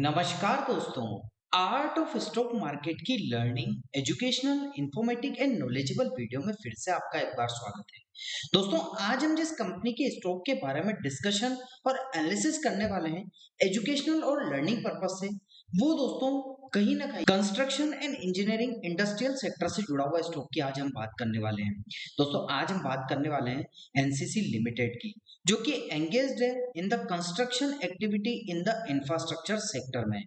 नमस्कार दोस्तों। Art of stock market की learning educational informative and knowledgeable video में फिर से आपका एक बार स्वागत है। दोस्तों, आज हम जिस कंपनी के स्टॉक के बारे में डिस्कशन और एनालिसिस करने वाले हैं एजुकेशनल और लर्निंग पर्पस से, वो दोस्तों कहीं ना कहीं construction and engineering industrial sector से जुड़ा हुआ स्टॉक की आज हम बात करने वाले हैं। दोस्तों, आज हम बात करने वाले हैं एनसीसी लिमिटेड की, जो कि एंगेज्ड है in the construction activity in the infrastructure sector में।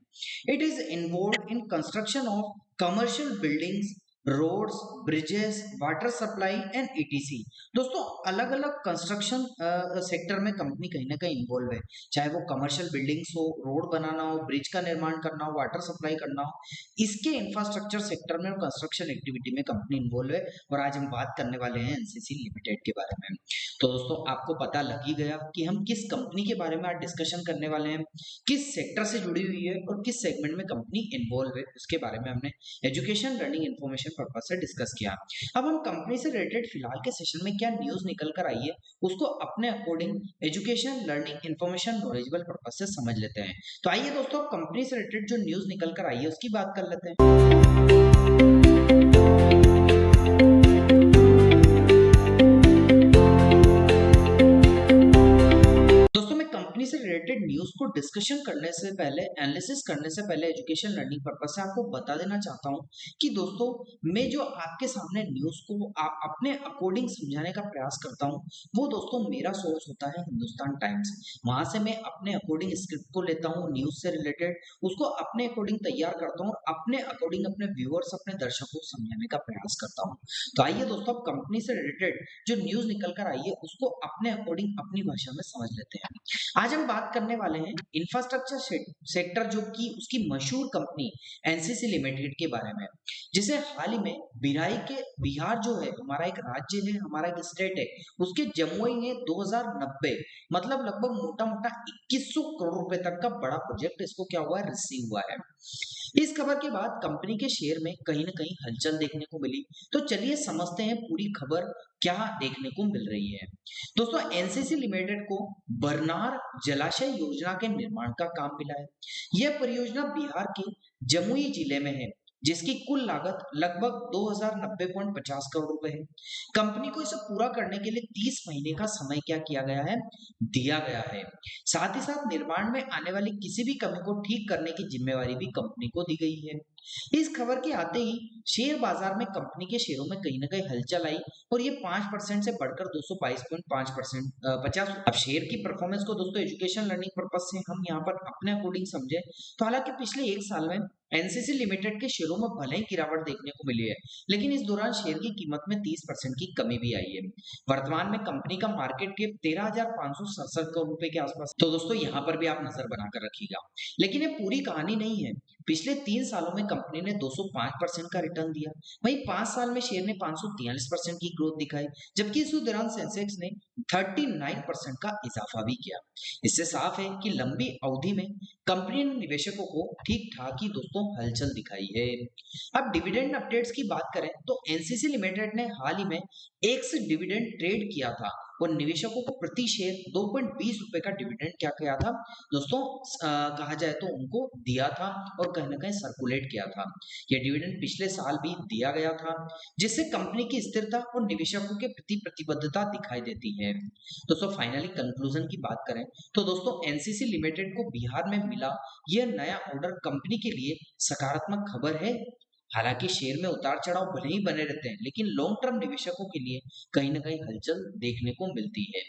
It is involve in construction of commercial buildings, roads, bridges, water supply and ETC. दोस्तों, अलग अलग कंस्ट्रक्शन सेक्टर में कंपनी कहीं ना कहीं इन्वॉल्व है, चाहे वो कमर्शियल बिल्डिंग्स हो, रोड बनाना हो, ब्रिज का निर्माण करना हो, वाटर सप्लाई करना हो, इसके इंफ्रास्ट्रक्चर सेक्टर में और कंस्ट्रक्शन एक्टिविटी में कंपनी इन्वॉल्व है। और आज हम बात करने वाले हैं एनसीसी लिमिटेड के बारे में। तो दोस्तों, आपको पता लग ही गया कि हम किस कंपनी के बारे में आज डिस्कशन करने वाले हैं, किस सेक्टर से जुड़ी हुई है और किस सेगमेंट में कंपनी इन्वॉल्व है, उसके बारे में हमने एजुकेशन लर्निंग इन्फॉर्मेशन पर्पस से डिस्कस किया। अब हम कंपनी से रिलेटेड फिलहाल के सेशन में क्या न्यूज निकल कर आई है, उसको अपने according education learning information knowledgeable purpose से समझ लेते हैं। तो आइए दोस्तों, कंपनी से रिलेटेड जो न्यूज निकल कर आई है उसकी बात कर लेते हैं। कंपनी से रिलेटेड न्यूज को डिस्कशन करने से पहले, एनालिसिस करने से पहले एजुकेशन लर्निंग पर्पस से आपको बता देना चाहता हूं कि दोस्तों, मैं जो आपके सामने न्यूज को अपने अकॉर्डिंग समझाने का प्रयास करता हूं, वो दोस्तों मेरा सोर्स होता है हिंदुस्तान टाइम्स। वहां से मैं अपने अकॉर्डिंग स्क्रिप्ट को लेता हूं, न्यूज से रिलेटेड उसको अपने अकॉर्डिंग तैयार करता हूं, अपने अकॉर्डिंग अपने व्यूअर्स, अपने दर्शकों को समझाने का प्रयास करता हूं। तो आइए दोस्तों, कंपनी से रिलेटेड जो न्यूज निकल कर आई है उसको अपने अकॉर्डिंग अपनी भाषा में समझ लेते हैं। आज हम बात करने वाले हैं इंफ्रास्ट्रक्चर सेक्टर, जो कि उसकी मशहूर कंपनी एनसीसी लिमिटेड के बारे में, जिसे हाल ही में बिहार जो है हमारा एक राज्य है, हमारा एक स्टेट है, उसके जमुई ने 2090 मतलब लगभग मोटा मोटा 2100 करोड़ रुपए तक का बड़ा प्रोजेक्ट इसको क्या हुआ है, रिसीव हुआ है। इस खबर के बाद कंपनी के शेयर में कहीं ना कहीं हलचल देखने को मिली। तो चलिए समझते हैं पूरी खबर क्या देखने को मिल रही है। दोस्तों, एनसीसी लिमिटेड को बरनार जलाशय योजना के निर्माण का काम मिला है। यह परियोजना बिहार के जमुई जिले में है, जिसकी कुल लागत लगभग 2090.50 करोड़ रुपए है। कंपनी को इसे पूरा करने के लिए 30 महीने का समय क्या किया गया है, दिया गया है। साथ ही साथ निर्माण में आने वाली किसी भी कमी को ठीक करने की जिम्मेवारी भी कंपनी को दी गई है। इस खबर के आते ही शेयर बाजार में कंपनी के शेयरों में कहीं ना कहीं हलचल आई और ये 5% से बढ़कर 222.5% 50। अब शेयर की परफॉर्मेंस को दोस्तों एजुकेशन लर्निंग पर्पस से हम यहाँ पर अपने अकॉर्डिंग समझे तो हालांकि पिछले एक साल में एनसीसी लिमिटेड के शेयरों में भले ही गिरावट देखने को मिली है, लेकिन इस दौरान शेयर की कीमत में 30% की कमी भी आई है। वर्तमान में कंपनी का मार्केट कैप 13,567 करोड़ रुपए के आसपास। तो दोस्तों, यहाँ पर भी आप नजर बनाकर रखिएगा। लेकिन ये पूरी कहानी नहीं है। पिछले 3 सालों में कंपनी ने 205% का रिटर्न दिया, वहीं 5 साल में शेयर ने 543% की ग्रोथ दिखाई, जबकि इस दौरान सेंसेक्स ने 39% का इजाफा भी किया। इससे साफ है कि लंबी अवधि में कंपनी ने निवेशकों को ठीक ठाक ही दोस्तों हलचल दिखाई है। अब डिविडेंड अपडेट्स की बात करें तो एनसीसी लिमिटेड ने हाल ही में एक से डिविडेंड ट्रेड किया था और निवेशकों को प्रति शेयर 2.20 रुपए का डिविडेंड क्या किया था दोस्तों, कहा जाए तो उनको दिया था और कहीं ना कहीं सर्कुलेट किया था। यह डिविडेंड पिछले साल भी दिया गया था, जिससे कंपनी की स्थिरता और निवेशकों के प्रति प्रतिबद्धता दिखाई देती है। दोस्तों, फाइनली कंक्लूजन की बात करें तो दोस्तों, एनसीसी लिमिटेड को बिहार में मिला यह नया ऑर्डर कंपनी के लिए सकारात्मक खबर है। हालांकि शेयर में उतार चढ़ाव भले ही बने रहते हैं, लेकिन लॉन्ग टर्म निवेशकों के लिए कहीं ना कहीं हलचल देखने को मिलती है।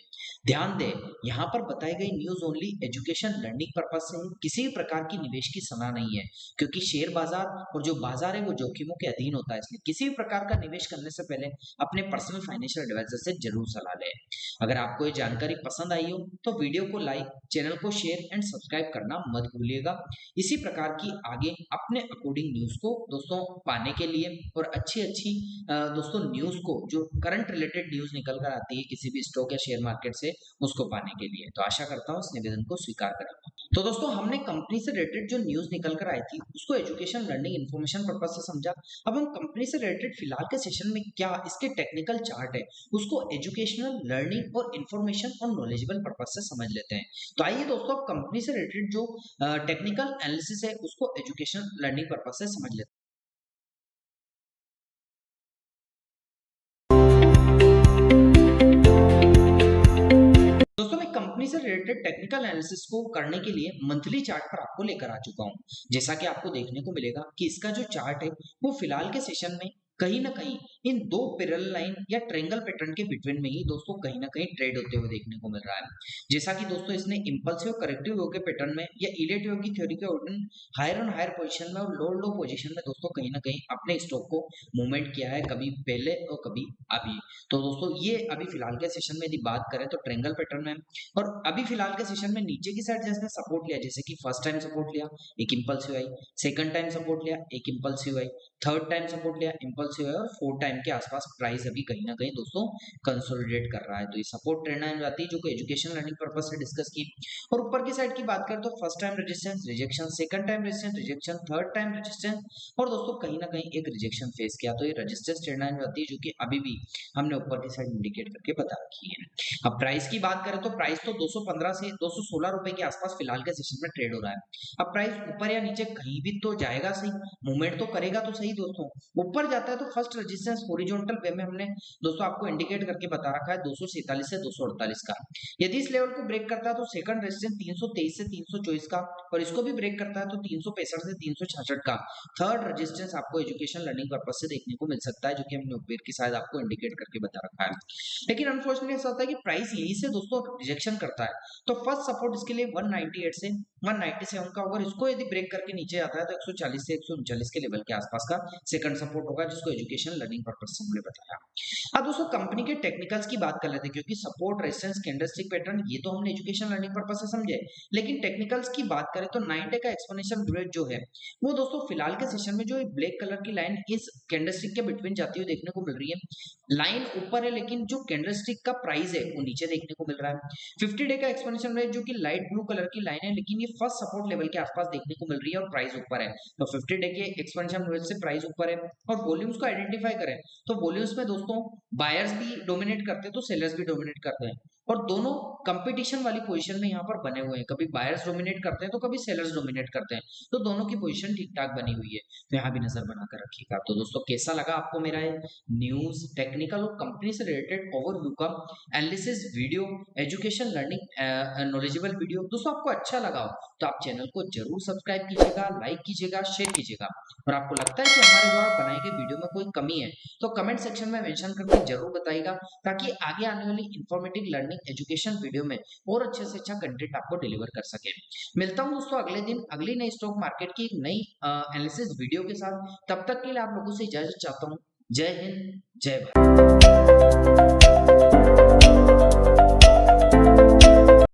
ध्यान दें, यहाँ पर बताई गई news only education learning purpose से है, किसी भी प्रकार की निवेश की सलाह नहीं है, क्योंकि शेयर बाजार और जो बाजार है वो जोखिमों के अधीन होता है। इसलिए किसी भी प्रकार का निवेश करने से पहले अपने पर्सनल फाइनेंशियल एडवाइजर से जरूर सलाह लें। अगर आपको ये जानकारी पसंद आई हो तो वीडियो को लाइक, चैनल को शेयर एंड सब्सक्राइब करना मत भूलिएगा। इसी प्रकार की आगे अपने अकॉर्डिंग न्यूज को दोस्तों पाने के लिए और अच्छी अच्छी दोस्तों न्यूज को, जो करंट रिलेटेड न्यूज निकल कर आती है किसी भी स्टॉक या शेयर मार्केट से, उसको पाने के लिए, तो आशा करता हूँ इस निवेदन को स्वीकार करेंगे। तो दोस्तों हमने कंपनी से रिलेटेड जो न्यूज़ निकल कर आई थी उसको एजुकेशन लर्निंग इन्फॉर्मेशन पर्पज से समझा। अब हम कंपनी से रिलेटेड फिलहाल के सेशन में क्या इसके टेक्निकल चार्ट है उसको एजुकेशनल लर्निंग और इन्फॉर्मेशन और नॉलेजेबल पर्पज से समझ लेते हैं। तो आइए दोस्तों अब कंपनी से रिलेटेड जो टेक्निकल एनालिसिस है उसको एजुकेशनल लर्निंग पर्पज से समझ लेते हैं। दोस्तों मैं कंपनी से रिलेटेड टेक्निकल एनालिसिस को करने के लिए मंथली चार्ट पर आपको लेकर आ चुका हूं। जैसा कि आपको देखने को मिलेगा कि इसका जो चार्ट है वो फिलहाल के सेशन में कहीं ना कहीं इन दो पैरेलल लाइन या ट्रायंगल पैटर्न के बिटवीन में ही दोस्तों कहीं ना कहीं ट्रेड होते हुए देखने को मिल रहा है। जैसा कि दोस्तों इसने इंपल्सिव करेक्टिव वे के पैटर्न में या इलेट वे की थ्योरी के according higher on higher position में और लो लो पोजीशन में दोस्तों कहीं ना कहीं अपने स्टॉक को मूवमेंट किया है, कभी पहले और कभी अभी। तो दोस्तों ये अभी फिलहाल के सेशन में यदि बात करें तो ट्रायंगल पैटर्न में, और अभी फिलहाल के सेशन में नीचे की साइड जिसने सपोर्ट लिया, जैसे कि फर्स्ट टाइम सपोर्ट लिया एक इंपल्सिव आई, सेकंड टाइम सपोर्ट लिया एक इंपल्सिव आई, थर्ड टाइम सपोर्ट लिया इंपल्सिव आई, और फोर्थ टाइम के आसपास प्राइस अभी कहीं ना कहीं दोस्तों कंसोलिडेट कर रहा है। तो ये सपोर्ट ट्रेंड लाइन जाती है जो कि एजुकेशन लर्निंग पर्पस से डिस्कस की। और ऊपर की साइड की बात करें तो first time resistance rejection, second time resistance rejection, third time resistance, और दोस्तों कहीं ना कहीं एक रिजेक्शन फेस किया। तो ये रेजिस्टेंस ट्रेंड लाइन जाती है जो कि अभी भी हमने ऊपर की साइड इंडिकेट करके बता रखी है। अब प्राइस की बात करें तो प्राइस तो 215 से 216 रुपए के आसपास फिलहाल के सेशन में ट्रेड हो रहा है। अब प्राइस ऊपर या नीचे कहीं भी तो जाएगा सही, मूवमेंट तो करेगा तो सही दोस्तों। ऊपर जाता है तो फर्स्ट रेजिस्टेंस हॉरिजॉन्टल वे में हमने दोस्तों आपको इंडिकेट करके बता रखा है 247 से 248 का। यदि इस लेवल को ब्रेक करता है तो सेकंड रेजिस्टेंस 323 से 324 का, और इसको भी ब्रेक करता है तो 365 से 366 का। थर्ड रेजिस्टेंस आपको एजुकेशन लर्निंग पर्पस से देखने को मिल सकता है जो कि हमने ऊपर की शायद आपको इंडिकेट करके बता रखा है। लेकिन अनफॉर्चुनेटली ऐसा होता है कि प्राइस यही से दोस्तों रिजेक्शन करता है। तो फर्स्ट सपोर्ट इसके लिए 198 से 197 का होगा, इसको यदि ब्रेक करके नीचे आता है तो 140 से 139 के लेवल के आसपास का सेकंड सपोर्ट होगा जिसको एजुकेशन लर्निंग पर्पस से हमने बताया। अब दोस्तों कंपनी के टेक्निकल्स की बात कर लेते हैं, क्योंकि सपोर्ट रेजिस्टेंस कैंडलस्टिक पैटर्न ये तो हमने एजुकेशन लर्निंग पर्पस से समझे, लेकिन टेक्निकल्स की बात करें तो 9 डे का एक्सपोनेंशियल ब्रेक जो है वो दोस्तों फिलहाल के सेशन में जो ब्लैक कलर की लाइन इस कैंडलस्टिक के बिटवीन जाती हुई देखने को मिल रही है। लाइन ऊपर है लेकिन जो कैंडलस्टिक का प्राइस है वो नीचे देखने को मिल रहा है। 50 डे का एक्सपोनेंशियल ब्रेक जो कि लाइट ब्लू कलर की लाइन है, लेकिन ये फर्स्ट सपोर्ट लेवल के आसपास देखने को मिल रही है और प्राइस ऊपर है। तो 50 डे के एक्सपेंशन लेवल से प्राइस ऊपर है। और वॉल्यूम्स को आइडेंटिफाई करें तो वॉल्यूम्स में दोस्तों बायर्स भी डोमिनेट करते हैं तो सेलर्स भी डोमिनेट करते हैं, और दोनों कंपटीशन वाली पोजीशन में यहाँ पर बने हुए हैं। कभी बायर्स डोमिनेट करते हैं तो कभी सेलर्स डोमिनेट करते हैं, तो दोनों की पोजीशन ठीक ठाक बनी हुई है। तो यहाँ भी नजर बनाकर रखिएगा। तो दोस्तों कैसा लगा आपको मेरा न्यूज टेक्निकल और कंपनी से रिलेटेड ओवरव्यू का analysis video, education learning knowledgeable video? दोस्तों आपको अच्छा लगा हो तो आप चैनल को जरूर सब्सक्राइब कीजिएगा, लाइक कीजिएगा, शेयर कीजिएगा। और आपको लगता है कि हमारे द्वारा बनाए गए वीडियो में कोई कमी है तो कमेंट सेक्शन में मेंशन करके जरूर बताइएगा, ताकि आगे आने वाली इंफॉर्मेटिव लर्निंग एजुकेशन वीडियो में और अच्छे से अच्छा कंटेंट आपको डिलीवर कर सके। मिलता हूं दोस्तों अगले दिन अगली नई स्टॉक मार्केट की एक नई एनालिसिस वीडियो के साथ। तब तक के लिए आप लोगों से इजाजत चाहता हूं। जय हिंद, जय भारत।